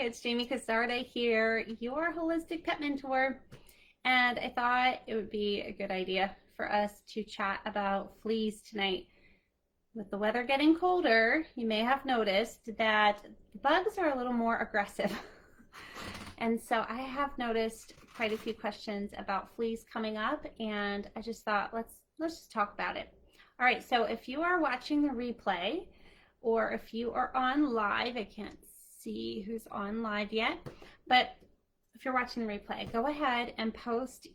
it's Jamie Casarda here, your holistic pet mentor. And I thought it would be a good idea for us to chat about fleas tonight. With the weather getting colder, you may have noticed that bugs are a little more aggressive. And so I have noticed quite a few questions about fleas coming up, and I just thought let's just talk about it. All right, so if you are watching the replay or if you are on live, I can't see who's on live yet, but if you're watching the replay, go ahead and post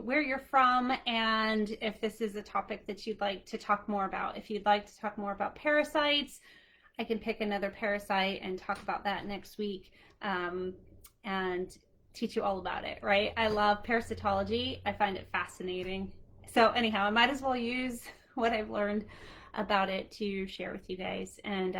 where you're from and if this is a topic that you'd like to talk more about. If you'd like to talk more about parasites, I can pick another parasite and talk about that next week and teach you all about it, right? I love parasitology. I find it fascinating. So anyhow, I might as well use what I've learned about it to share with you guys and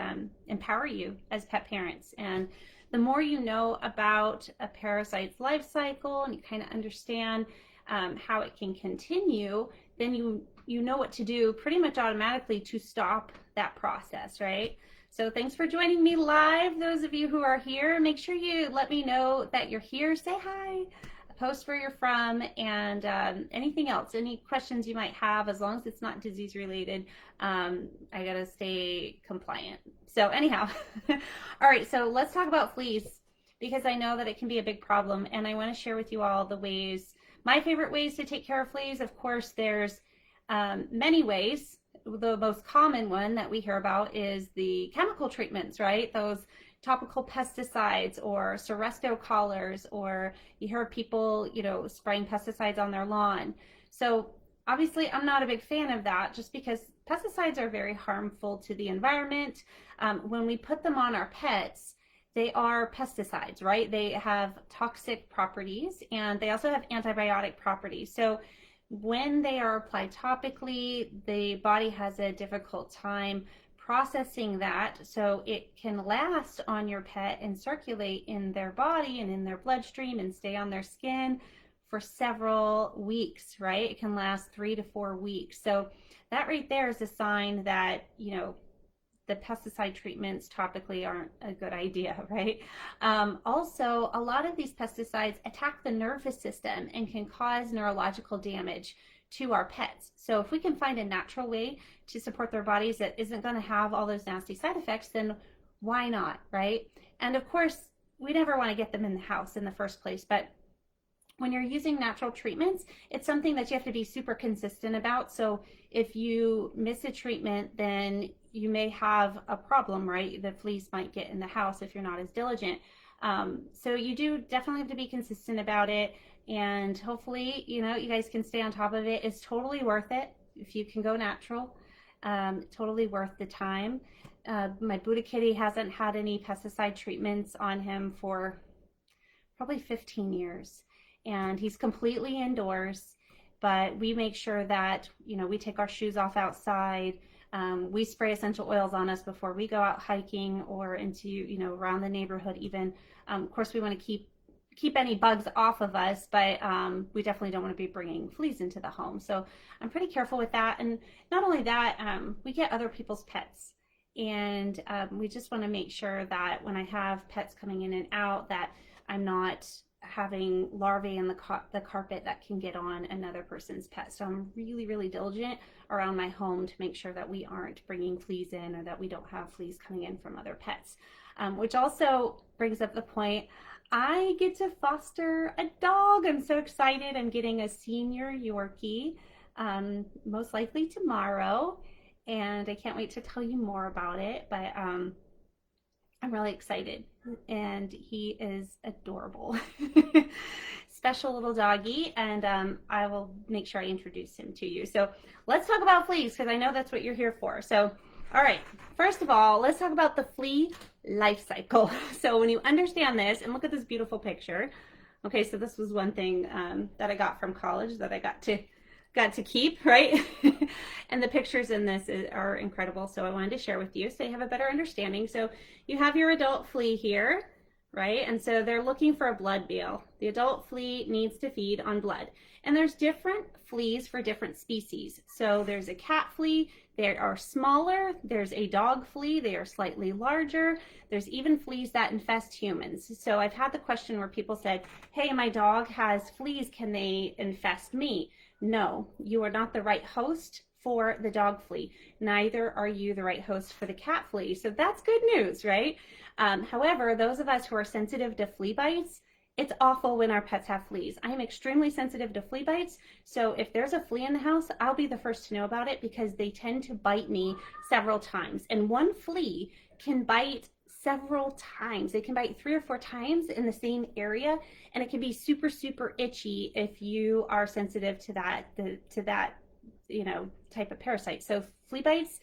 empower you as pet parents. And the more you know about a parasite's life cycle and you kind of understand how it can continue, then you know what to do pretty much automatically to stop that process, right? So thanks for joining me live. Those of you who are here, make sure you let me know that you're here. Say hi, post where you're from, and anything else, any questions you might have, as long as it's not disease related. I gotta stay compliant. So anyhow, all right, so let's talk about fleas, because I know that it can be a big problem, and I want to share with you all the ways, my favorite ways to take care of fleas. Of course, there's many ways. The most common one that we hear about is the chemical treatments, right? Those topical pesticides or Seresto collars, or you hear people, spraying pesticides on their lawn. So obviously I'm not a big fan of that, just because pesticides are very harmful to the environment. When we put them on our pets, they are pesticides, right? They have toxic properties and they also have antibiotic properties. So when they are applied topically, the body has a difficult time processing that, so it can last on your pet and circulate in their body and in their bloodstream and stay on their skin for several weeks, right? It can last 3 to 4 weeks. So that right there is a sign that, the pesticide treatments topically aren't a good idea, right? Also, a lot of these pesticides attack the nervous system and can cause neurological damage to our pets. So if we can find a natural way to support their bodies that isn't going to have all those nasty side effects, then why not, right? And of course, we never want to get them in the house in the first place, but when you're using natural treatments, it's something that you have to be super consistent about. So if you miss a treatment, then you may have a problem, right? The fleas might get in the house if you're not as diligent. So you do definitely have to be consistent about it. And hopefully, you guys can stay on top of it. It's totally worth it if you can go natural. Totally worth the time. My Buddha kitty hasn't had any pesticide treatments on him for probably 15 years. And he's completely indoors, but we make sure that, we take our shoes off outside. We spray essential oils on us before we go out hiking or into, around the neighborhood even. Of course, we want to keep any bugs off of us, but we definitely don't want to be bringing fleas into the home. So I'm pretty careful with that. And not only that, we get other people's pets. And we just want to make sure that when I have pets coming in and out, that I'm not having larvae in the carpet that can get on another person's pet. So I'm really, really diligent around my home to make sure that we aren't bringing fleas in, or that we don't have fleas coming in from other pets. Which also brings up the point, I get to foster a dog. I'm so excited. I'm getting a senior Yorkie, most likely tomorrow, and I can't wait to tell you more about it, but I'm really excited, and he is adorable. Special little doggy, and I will make sure I introduce him to you. So let's talk about fleas, because I know that's what you're here for. So, all right, first of all, let's talk about the flea life cycle. So when you understand this, and look at this beautiful picture. Okay, so this was one thing that I got from college that I got to keep, right? And the pictures in this are incredible, so I wanted to share with you so you have a better understanding. So you have your adult flea here. right? And so they're looking for a blood meal. The adult flea needs to feed on blood. And there's different fleas for different species. So there's a cat flea, they are smaller. There's a dog flea, they are slightly larger. There's even fleas that infest humans. So I've had the question where people said, hey, my dog has fleas, can they infest me? No, you are not the right host for the dog flea. Neither are you the right host for the cat flea. So that's good news, right? However, those of us who are sensitive to flea bites, it's awful when our pets have fleas. I am extremely sensitive to flea bites. So if there's a flea in the house, I'll be the first to know about it because they tend to bite me several times. And one flea can bite several times. They can bite 3 or 4 times in the same area, and it can be super, super itchy if you are sensitive to that, type of parasite. So flea bites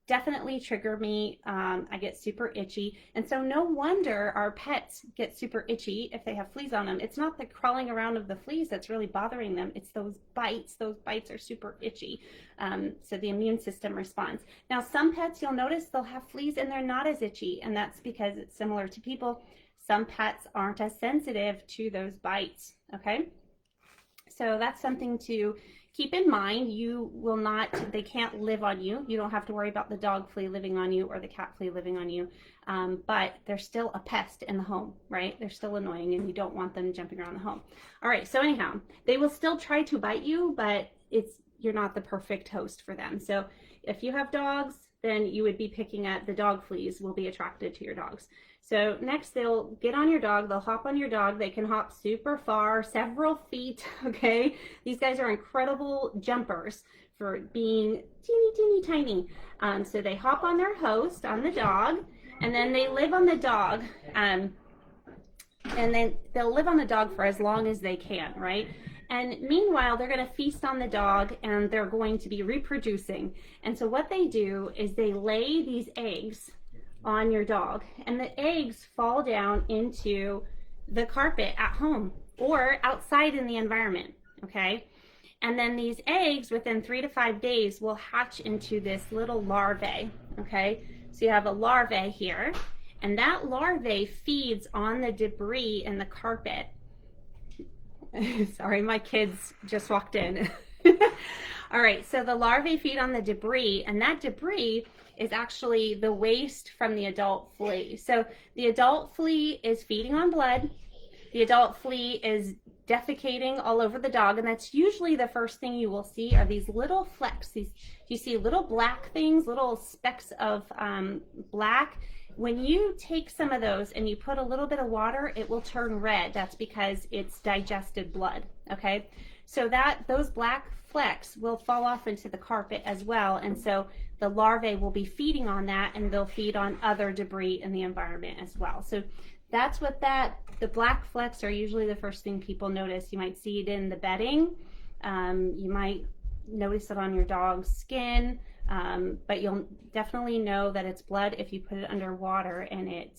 definitely trigger me. I get super itchy. And so no wonder our pets get super itchy if they have fleas on them. It's not the crawling around of the fleas that's really bothering them. It's those bites. Those bites are super itchy. So the immune system responds. Now, some pets, you'll notice they'll have fleas and they're not as itchy. And that's because it's similar to people. Some pets aren't as sensitive to those bites. Okay. So that's something to keep in mind. They can't live on you. You don't have to worry about the dog flea living on you or the cat flea living on you. But they're still a pest in the home, right? They're still annoying and you don't want them jumping around the home. All right, so anyhow, they will still try to bite you, but you're not the perfect host for them. So if you have dogs, then you would be picking at the dog fleas will be attracted to your dogs. So next they'll get on your dog, they'll hop on your dog. They can hop super far, several feet, okay? These guys are incredible jumpers for being teeny, teeny, tiny. So they hop on their host, on the dog, and then they live on the dog. And then they'll live on the dog for as long as they can, right? And meanwhile, they're going to feast on the dog and they're going to be reproducing. And so what they do is they lay these eggs on your dog, and the eggs fall down into the carpet at home or outside in the environment, okay? And then these eggs within 3 to 5 days will hatch into this little larvae, okay? So you have a larvae here, and that larvae feeds on the debris in the carpet. Sorry, my kids just walked in. All right, so the larvae feed on the debris, and that debris is actually the waste from the adult flea. So the adult flea is feeding on blood. The adult flea is defecating all over the dog, and that's usually the first thing you will see are these little flecks. You see little black things, little specks of black. When you take some of those and you put a little bit of water, it will turn red. That's because it's digested blood, okay? So those black flecks will fall off into the carpet as well, and so the larvae will be feeding on that, and they'll feed on other debris in the environment as well. So that's what the black flecks are usually the first thing people notice. You might see it in the bedding. You might notice it on your dog's skin, but you'll definitely know that it's blood if you put it under water and it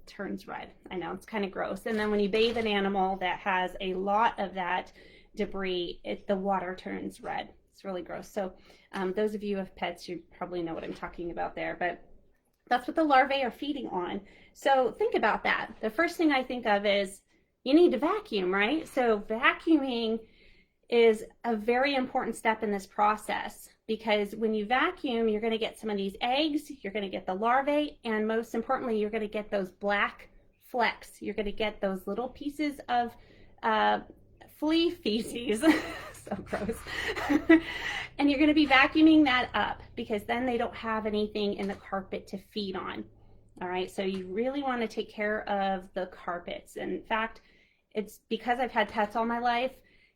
turns red. I know, it's kind of gross. And then when you bathe an animal that has a lot of that debris, the water turns red. It's really gross. So those of you who have pets, you probably know what I'm talking about there, but that's what the larvae are feeding on. So think about that. The first thing I think of is you need to vacuum, right? So vacuuming is a very important step in this process, because when you vacuum, you're going to get some of these eggs, you're going to get the larvae, and most importantly, you're going to get those black flecks. You're going to get those little pieces of flea feces. So gross. And you're going to be vacuuming that up, because then they don't have anything in the carpet to feed on. All right, so you really want to take care of the carpets. And in fact, it's because I've had pets all my life,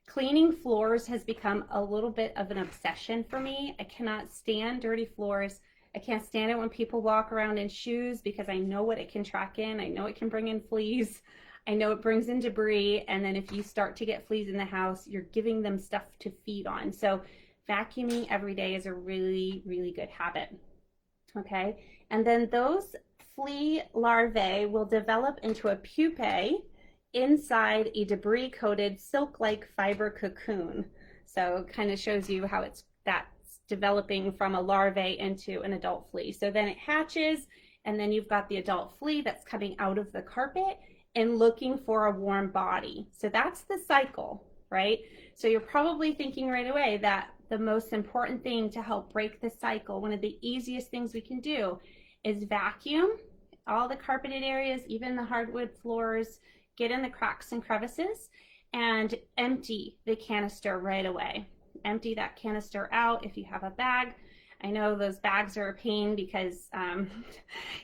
cleaning floors has become a little bit of an obsession for me. I cannot stand dirty floors. I can't stand it when people walk around in shoes, because I know what it can track in. I know it can bring in fleas. I know it brings in debris. And then if you start to get fleas in the house, you're giving them stuff to feed on. So vacuuming every day is a really, really good habit. Okay. And then those flea larvae will develop into a pupae inside a debris-coated silk-like fiber cocoon. So it kind of shows you how that's developing from a larvae into an adult flea. So then it hatches, and then you've got the adult flea that's coming out of the carpet and looking for a warm body. So that's the cycle, right? So you're probably thinking right away that the most important thing to help break the cycle, one of the easiest things we can do, is vacuum all the carpeted areas, even the hardwood floors, get in the cracks and crevices, and empty the canister right away. Empty that canister out if you have a bag. I know those bags are a pain because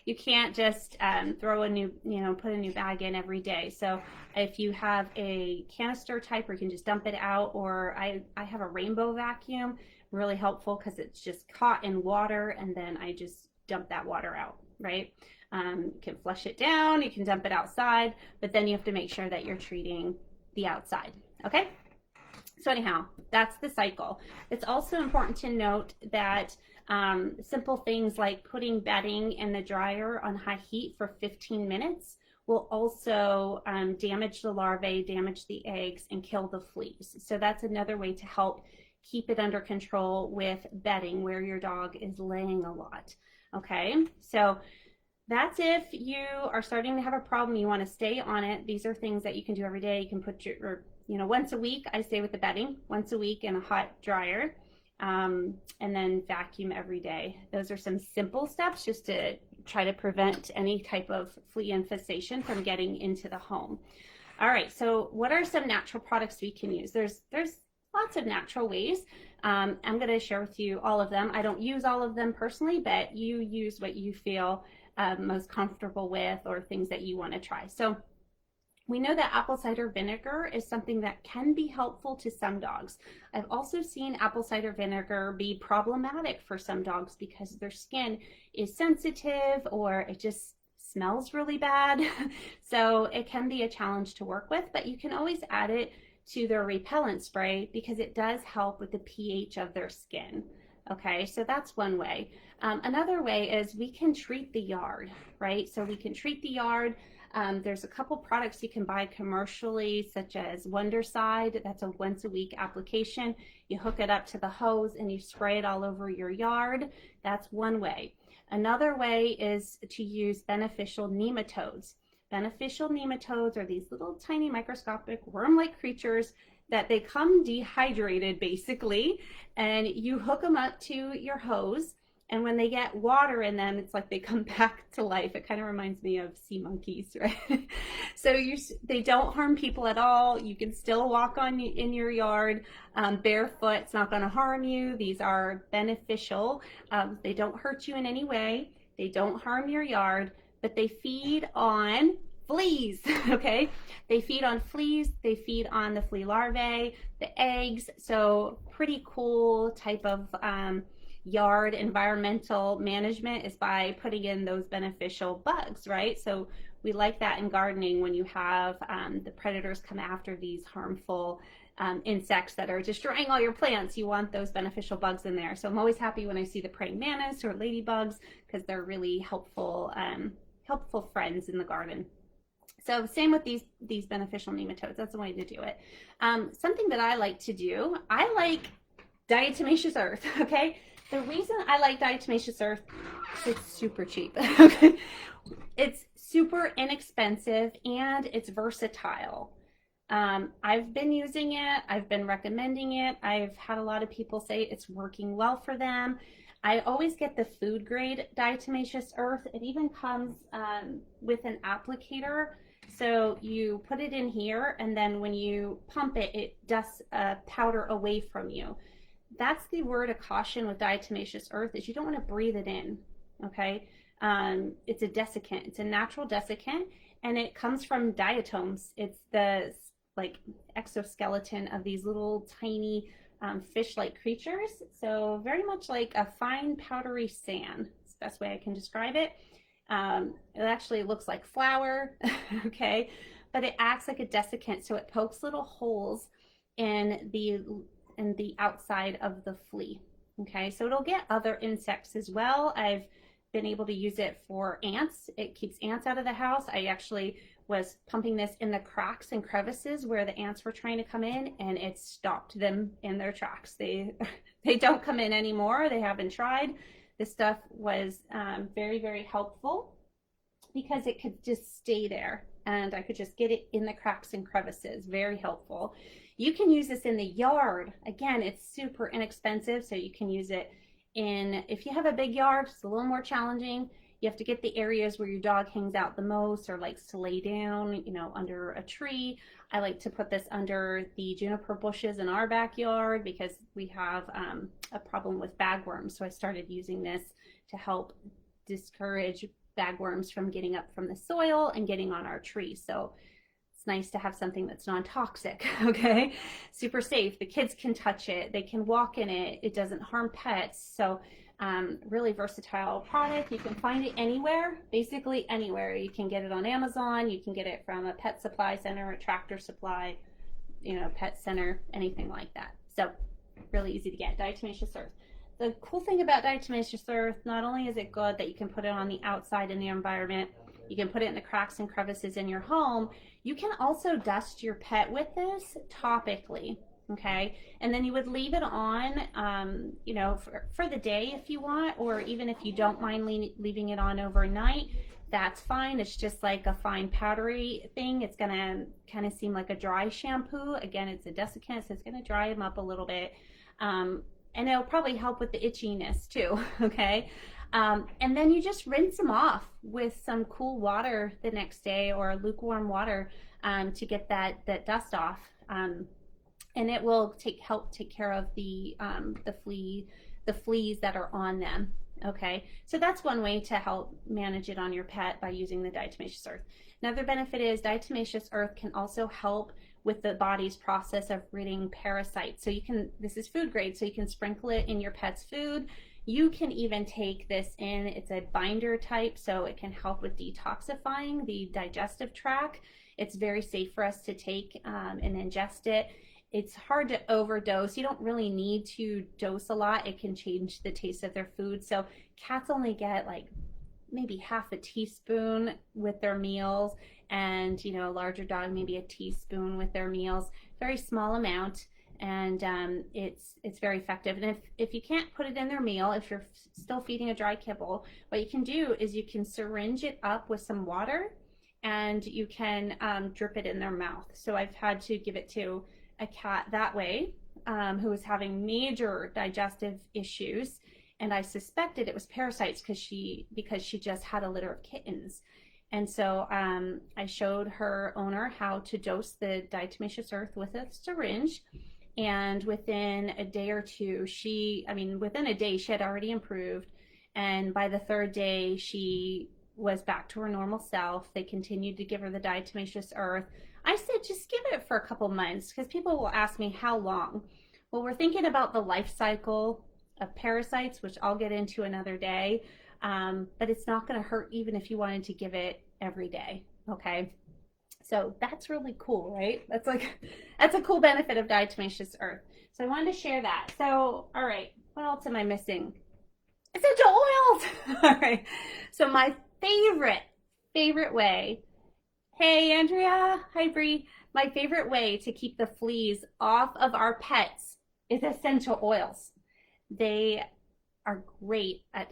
you can't just throw a new, put a new bag in every day. So if you have a canister type, or you can just dump it out, or I have a rainbow vacuum, really helpful because it's just caught in water, and then I just dump that water out, right? You can flush it down, you can dump it outside, but then you have to make sure that you're treating the outside, okay? So anyhow, that's the cycle. It's also important to note that simple things like putting bedding in the dryer on high heat for 15 minutes will also damage the larvae, damage the eggs, and kill the fleas. So that's another way to help keep it under control with bedding where your dog is laying a lot, okay? So that's if you are starting to have a problem, you want to stay on it. These are things that you can do every day. You can put your, once a week, I stay with the bedding, once a week in a hot dryer, and then vacuum every day. Those are some simple steps just to try to prevent any type of flea infestation from getting into the home. All right, so what are some natural products we can use? There's lots of natural ways. I'm going to share with you all of them. I don't use all of them personally, but you use what you feel most comfortable with, or things that you want to try. So we know that apple cider vinegar is something that can be helpful to some dogs. I've also seen apple cider vinegar be problematic for some dogs because their skin is sensitive, or it just smells really bad. So it can be a challenge to work with, but you can always add it to their repellent spray because it does help with the pH of their skin. Okay, so that's one way. Another way is we can treat the yard, right? So we can treat the yard. There's a couple products you can buy commercially, such as Wondercide. That's a once a week application. You hook it up to the hose and you spray it all over your yard. That's one way. Another way is to use beneficial nematodes. Beneficial nematodes are these little tiny microscopic worm-like creatures that they come dehydrated basically, and you hook them up to your hose, and when they get water in them, it's like they come back to life. It kind of reminds me of sea monkeys, right? So they don't harm people at all. You can still walk in your yard barefoot. It's not going to harm you. These are beneficial. They don't hurt you in any way. They don't harm your yard, but they feed on fleas, okay? They feed on fleas, they feed on the flea larvae, the eggs. So pretty cool type of yard environmental management is by putting in those beneficial bugs, right? So we like that in gardening when you have the predators come after these harmful insects that are destroying all your plants. You want those beneficial bugs in there. So I'm always happy when I see the praying mantis or ladybugs because they're really helpful friends in the garden. So same with these beneficial nematodes. That's the way to do it. Something that I like to do, I like diatomaceous earth, okay? The reason I like diatomaceous earth is it's super cheap, okay? It's super inexpensive and it's versatile. I've been using it. I've been recommending it. I've had a lot of people say it's working well for them. I always get the food grade diatomaceous earth. It even comes with an applicator. So you put it in here, and then when you pump it, it dusts powder away from you. That's the word of caution with diatomaceous earth, is you don't want to breathe it in, okay? It's a desiccant. It's a natural desiccant, and it comes from diatoms. It's the exoskeleton of these little tiny fish-like creatures. So very much like a fine powdery sand. It's the best way I can describe it. It actually looks like flour, okay? But it acts like a desiccant, so it pokes little holes in the outside of the flea, okay? So it'll get other insects as well. I've been able to use it for ants. It keeps ants out of the house. I actually was pumping this in the cracks and crevices where the ants were trying to come in, and it stopped them in their tracks. They don't come in anymore. They haven't tried. This stuff was very, very helpful because it could just stay there and I could just get it in the cracks and crevices. Very helpful. You can use this in the yard. Again, it's super inexpensive, so you can use it in, if you have a big yard, it's a little more challenging. You have to get the areas where your dog hangs out the most or likes to lay down, you know, under a tree. I like to put this under the juniper bushes in our backyard because we have a problem with bagworms. So I started using this to help discourage bagworms from getting up from the soil and getting on our trees. So it's nice to have something that's non-toxic, okay? Super safe. The kids can touch it. They can walk in it. It doesn't harm pets. So really versatile product. You can find it anywhere, basically anywhere. You can get it on Amazon. You can get it from a pet supply center, a Tractor Supply, you know, pet center, anything like that. So really easy to get. Diatomaceous earth. The cool thing about diatomaceous earth, not only is it good that you can put it on the outside in the environment, you can put it in the cracks and crevices in your home, you can also dust your pet with this topically. Okay, and then you would leave it on, you know, for the day if you want, or even if you don't mind leaving it on overnight, that's fine. It's just like a fine powdery thing. It's gonna kind of seem like a dry shampoo. Again, it's a desiccant, so it's gonna dry them up a little bit, and it'll probably help with the itchiness too. Okay, and then you just rinse them off with some cool water the next day or lukewarm water to get that dust off. And it will help take care of the fleas that are on them. Okay, so that's one way to help manage it on your pet by using the diatomaceous earth. Another benefit is diatomaceous earth can also help with the body's process of ridding parasites. So you can, this is food grade, so you can sprinkle it in your pet's food. You can even take this in, it's a binder type, so it can help with detoxifying the digestive tract. It's very safe for us to take and ingest it. It's hard to overdose. You don't really need to dose a lot. It can change the taste of their food. So cats only get like maybe half a teaspoon with their meals, and you know, a larger dog maybe a teaspoon with their meals. Very small amount, and it's very effective. And if you can't put it in their meal, if you're still feeding a dry kibble, what you can do is you can syringe it up with some water, and you can drip it in their mouth. So I've had to give it to a cat that way who was having major digestive issues, and I suspected it was parasites because she just had a litter of kittens. And so I showed her owner how to dose the diatomaceous earth with a syringe, and within a day or two, within a day she had already improved, and by the third day she was back to her normal self. They continued to give her the diatomaceous earth. I said, just give it for a couple months, because people will ask me how long. Well, we're thinking about the life cycle of parasites, which I'll get into another day, but it's not going to hurt even if you wanted to give it every day. Okay, so that's really cool, right? That's a cool benefit of diatomaceous earth. So I wanted to share that. So, all right, what else am I missing? Essential oils. All right, so my favorite way. Hey, Andrea. Hi, Bree. My favorite way to keep the fleas off of our pets is essential oils. They are great at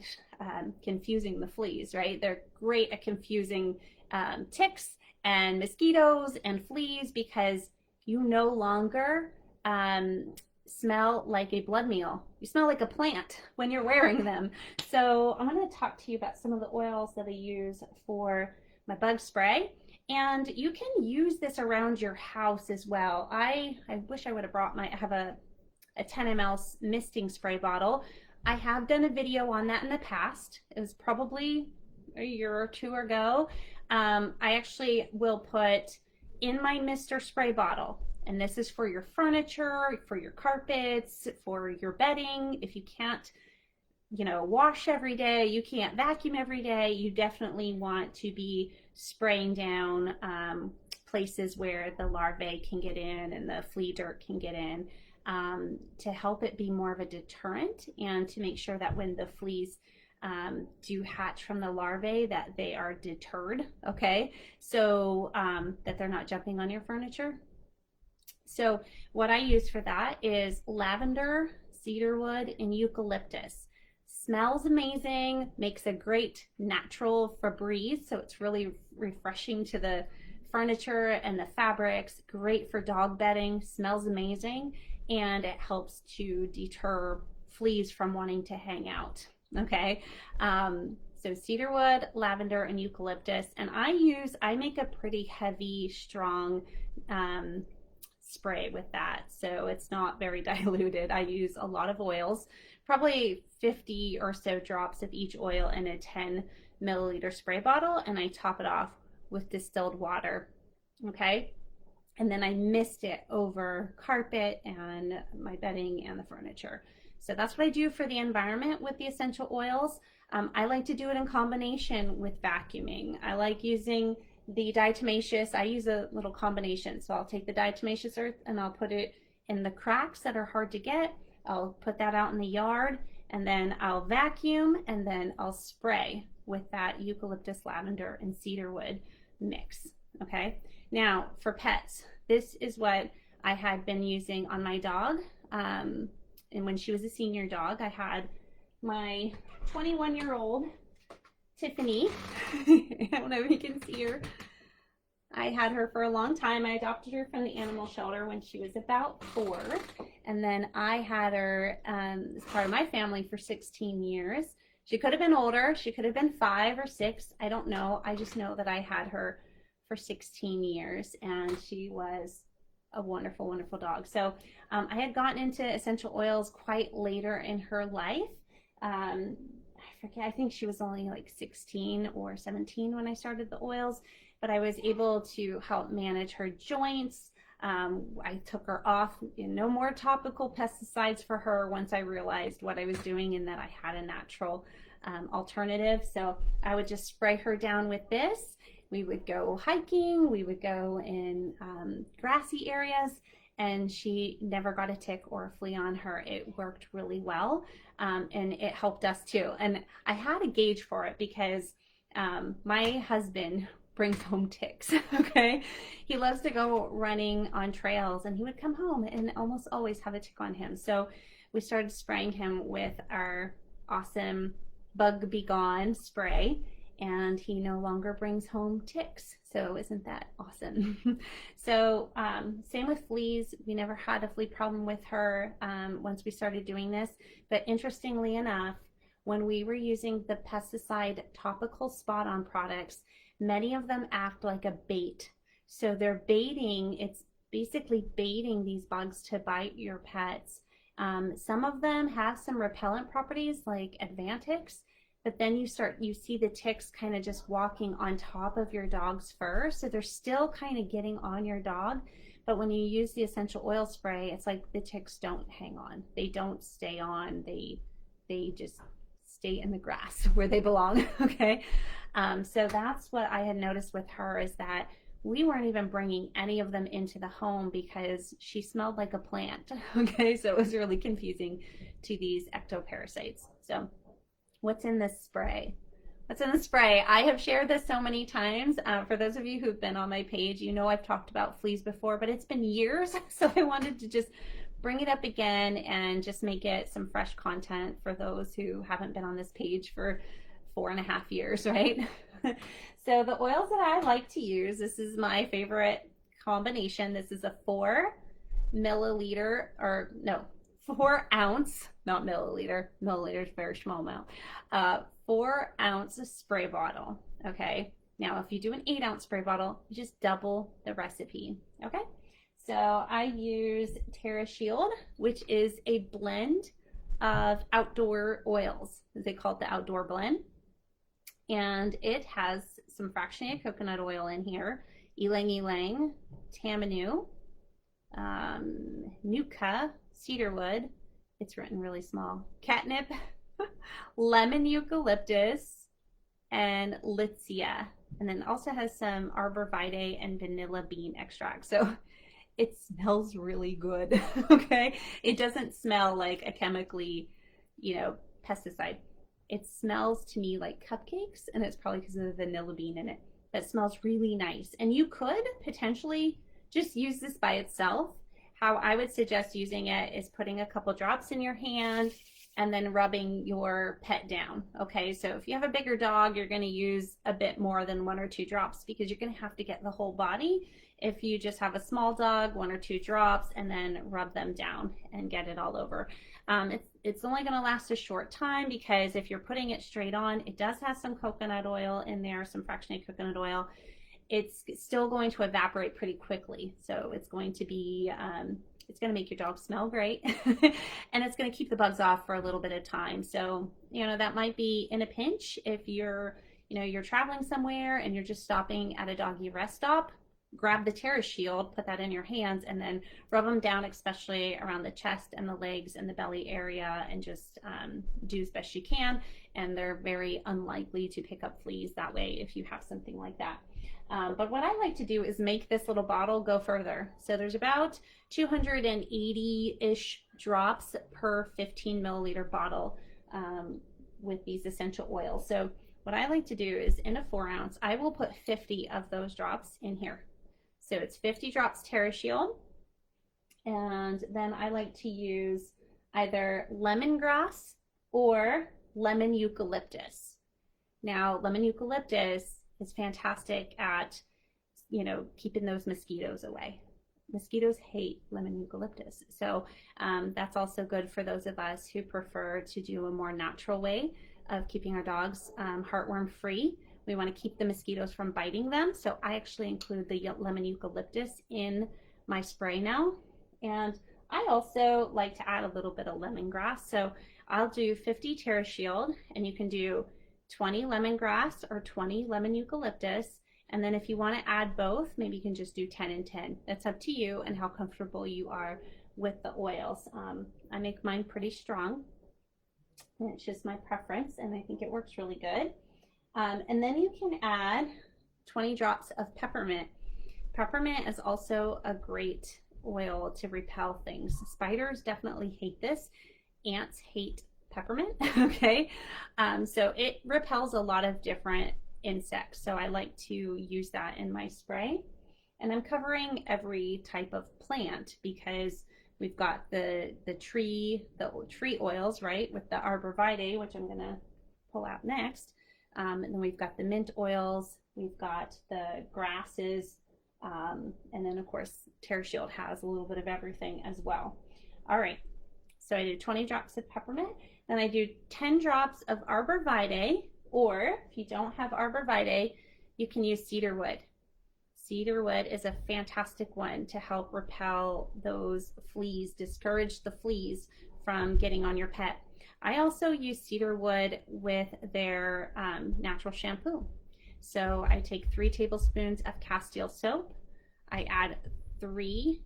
confusing the fleas, right? They're great at confusing ticks and mosquitoes and fleas, because you no longer smell like a blood meal. You smell like a plant when you're wearing them. So I'm going to talk to you about some of the oils that I use for my bug spray. And you can use this around your house as well. I wish I would have brought I have a 10 ml misting spray bottle. I have done a video on that in the past. It was probably a year or two ago. I actually will put in my mister spray bottle, and this is for your furniture, for your carpets, for your bedding. If you can't, you know, wash every day, you can't vacuum every day, you definitely want to be spraying down places where the larvae can get in and the flea dirt can get in, to help it be more of a deterrent, and to make sure that when the fleas do hatch from the larvae, that they are deterred, okay? So that they're not jumping on your furniture. So what I use for that is lavender, cedarwood, and eucalyptus. smells amazing, makes a great natural Febreze, so it's really refreshing to the furniture and the fabrics, great for dog bedding, smells amazing, and it helps to deter fleas from wanting to hang out. Okay, so cedarwood, lavender, and eucalyptus, and I make a pretty heavy, strong spray with that, so it's not very diluted. I use a lot of oils, probably 50 or so drops of each oil in a 10 milliliter spray bottle, and I top it off with distilled water. Okay, and then I mist it over carpet and my bedding and the furniture. So that's what I do for the environment with the essential oils. I like to do it in combination with vacuuming. I like using the diatomaceous. I use a little combination. So I'll take the diatomaceous earth and I'll put it in the cracks that are hard to get. I'll put that out in the yard, and then I'll vacuum, and then I'll spray with that eucalyptus, lavender, and cedarwood mix. Okay, now for pets, this is what I had been using on my dog. And when she was a senior dog, I had my 21-year-old Tiffany. I don't know if you can see her. I had her for a long time. I adopted her from the animal shelter when she was about 4. And then I had her as part of my family for 16 years. She could have been older. She could have been 5 or 6. I don't know. I just know that I had her for 16 years, and she was a wonderful, wonderful dog. So I had gotten into essential oils quite later in her life. I forget, I think she was only like 16 or 17 when I started the oils, but I was able to help manage her joints. I took her off, no more topical pesticides for her once I realized what I was doing and that I had a natural alternative. So I would just spray her down with this. We would go hiking, we would go in grassy areas, and she never got a tick or a flea on her. It worked really well, and it helped us too. And I had a gauge for it because my husband brings home ticks. Okay, he loves to go running on trails, and he would come home and almost always have a tick on him. So we started spraying him with our awesome Bug Be Gone spray, and he no longer brings home ticks. So isn't that awesome? So same with fleas. We never had a flea problem with her once we started doing this. But interestingly enough, when we were using the pesticide topical spot on products, many of them act like a bait. So they're baiting, it's basically baiting these bugs to bite your pets. Some of them have some repellent properties like Advantix, but then you see the ticks kind of just walking on top of your dog's fur. So they're still kind of getting on your dog. But when you use the essential oil spray, it's like the ticks don't hang on. They don't stay on. They just stay in the grass where they belong. Okay. So that's what I had noticed with her, is that we weren't even bringing any of them into the home because she smelled like a plant. Okay. So it was really confusing to these ectoparasites. So what's in this spray? What's in the spray? I have shared this so many times. For those of you who've been on my page, you know I've talked about fleas before, but it's been years. So I wanted to just bring it up again and just make it some fresh content for those who haven't been on this page for 4.5 years, right? So the oils that I like to use, this is my favorite combination. This is a 4 ounce, not milliliter. Milliliter is a very small amount. 4 ounce spray bottle. Okay. Now, if you do an 8-ounce spray bottle, you just double the recipe. Okay. So I use Terra Shield, which is a blend of outdoor oils. They call it the outdoor blend. And it has some fractionated coconut oil in here, ylang ylang, tamanu, nuka, cedarwood, it's written really small, catnip, lemon eucalyptus, and litsea. And then it also has some arborvitae and vanilla bean extract. So it smells really good. Okay. It doesn't smell like a chemically, pesticide. It smells to me like cupcakes, and it's probably because of the vanilla bean in it. That smells really nice. And you could potentially just use this by itself. How I would suggest using it is putting a couple drops in your hand and then rubbing your pet down. Okay, so if you have a bigger dog, you're going to use a bit more than 1 or 2 drops because you're going to have to get the whole body. If you just have a small dog, 1 or 2 drops, and then rub them down and get it all over. It's only going to last a short time because if you're putting it straight on, it does have some coconut oil in there, some fractionated coconut oil. It's still going to evaporate pretty quickly, so it's going to be it's going to make your dog smell great and it's going to keep the bugs off for a little bit of time. So that might be in a pinch if you're traveling somewhere and you're just stopping at a doggy rest stop. Grab the TerraShield, put that in your hands, and then rub them down, especially around the chest and the legs and the belly area, and just do as best you can. And they're very unlikely to pick up fleas that way if you have something like that. But what I like to do is make this little bottle go further. So there's about 280-ish drops per 15 milliliter bottle with these essential oils. So what I like to do is in a 4 ounce, I will put 50 of those drops in here. So it's 50 drops TerraShield. And then I like to use either lemongrass or lemon eucalyptus. Now, lemon eucalyptus is fantastic at, keeping those mosquitoes away. Mosquitoes hate lemon eucalyptus. So that's also good for those of us who prefer to do a more natural way of keeping our dogs heartworm free. We want to keep the mosquitoes from biting them. So I actually include the lemon eucalyptus in my spray now. And I also like to add a little bit of lemongrass. So I'll do 50 TerraShield, and you can do 20 lemongrass or 20 lemon eucalyptus. And then if you want to add both, maybe you can just do 10 and 10. That's up to you and how comfortable you are with the oils. I make mine pretty strong, and it's just my preference, and I think it works really good. And then you can add 20 drops of peppermint. Peppermint is also a great oil to repel things. Spiders definitely hate this. Ants hate peppermint, okay? So it repels a lot of different insects. So I like to use that in my spray. And I'm covering every type of plant because we've got the tree oils, right? With the arborvitae, which I'm gonna pull out next. And then we've got the mint oils, we've got the grasses, and then of course TerraShield has a little bit of everything as well. All right, so I did 20 drops of peppermint, then I do 10 drops of arborvitae, or if you don't have arborvitae, you can use cedarwood. Cedarwood is a fantastic one to help repel those fleas, discourage the fleas from getting on your pet. I also use cedarwood with their natural shampoo. So I take 3 tablespoons of castile soap. I add 3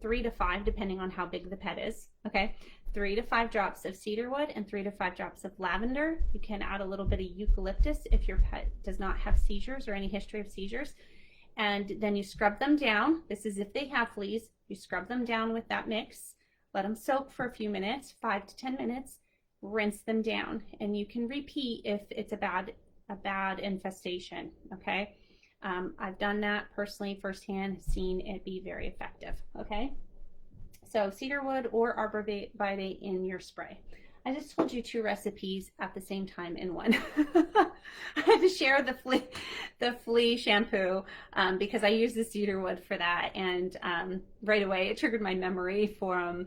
to 5, depending on how big the pet is. Okay, 3 to 5 drops of cedarwood and 3 to 5 drops of lavender. You can add a little bit of eucalyptus if your pet does not have seizures or any history of seizures. And then you scrub them down. This is if they have fleas. You scrub them down with that mix. Let them soak for a few minutes, 5 to 10 minutes. Rinse them down, and you can repeat if it's a bad infestation. Okay, I've done that personally firsthand, seen it be very effective. Okay, so cedarwood or arborvitae in your spray. I just told you 2 recipes at the same time in one. I had to share the flea shampoo because I use the cedarwood for that, and right away it triggered my memory from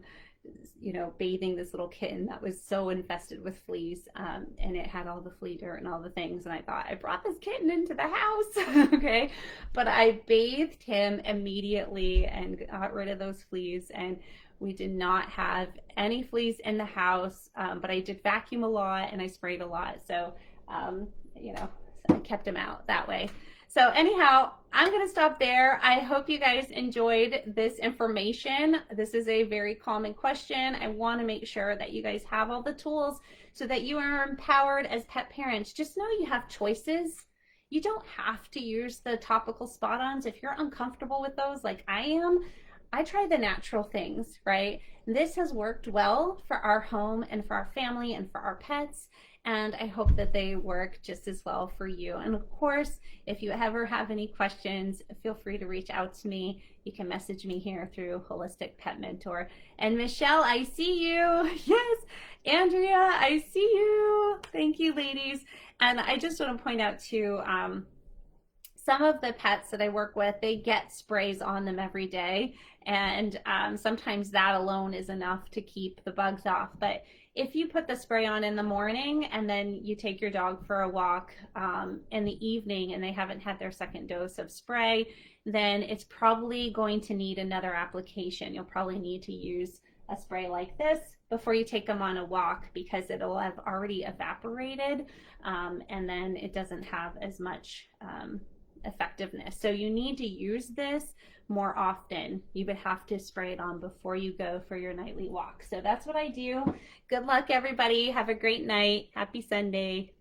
bathing this little kitten that was so infested with fleas, and it had all the flea dirt and all the things, and I thought, I brought this kitten into the house. Okay, but I bathed him immediately and got rid of those fleas, and we did not have any fleas in the house, but I did vacuum a lot and I sprayed a lot, so I kept him out that way. So anyhow, I'm going to stop there. I hope you guys enjoyed this information. This is a very common question. I want to make sure that you guys have all the tools so that you are empowered as pet parents. Just know you have choices. You don't have to use the topical spot-ons. If you're uncomfortable with those like I am, I try the natural things, right? This has worked well for our home and for our family and for our pets. and I hope that they work just as well for you. And of course, if you ever have any questions, feel free to reach out to me. You can message me here through Holistic Pet Mentor. And Michelle, I see you. Yes, Andrea, I see you. Thank you, ladies. And I just want to point out too, some of the pets that I work with, they get sprays on them every day. And sometimes that alone is enough to keep the bugs off. But if you put the spray on in the morning and then you take your dog for a walk in the evening and they haven't had their second dose of spray, then it's probably going to need another application. You'll probably need to use a spray like this before you take them on a walk, because it'll have already evaporated and then it doesn't have as much effectiveness. So you need to use this more often. You would have to spray it on before you go for your nightly walk. So that's what I do. Good luck, everybody. Have a great night. Happy Sunday.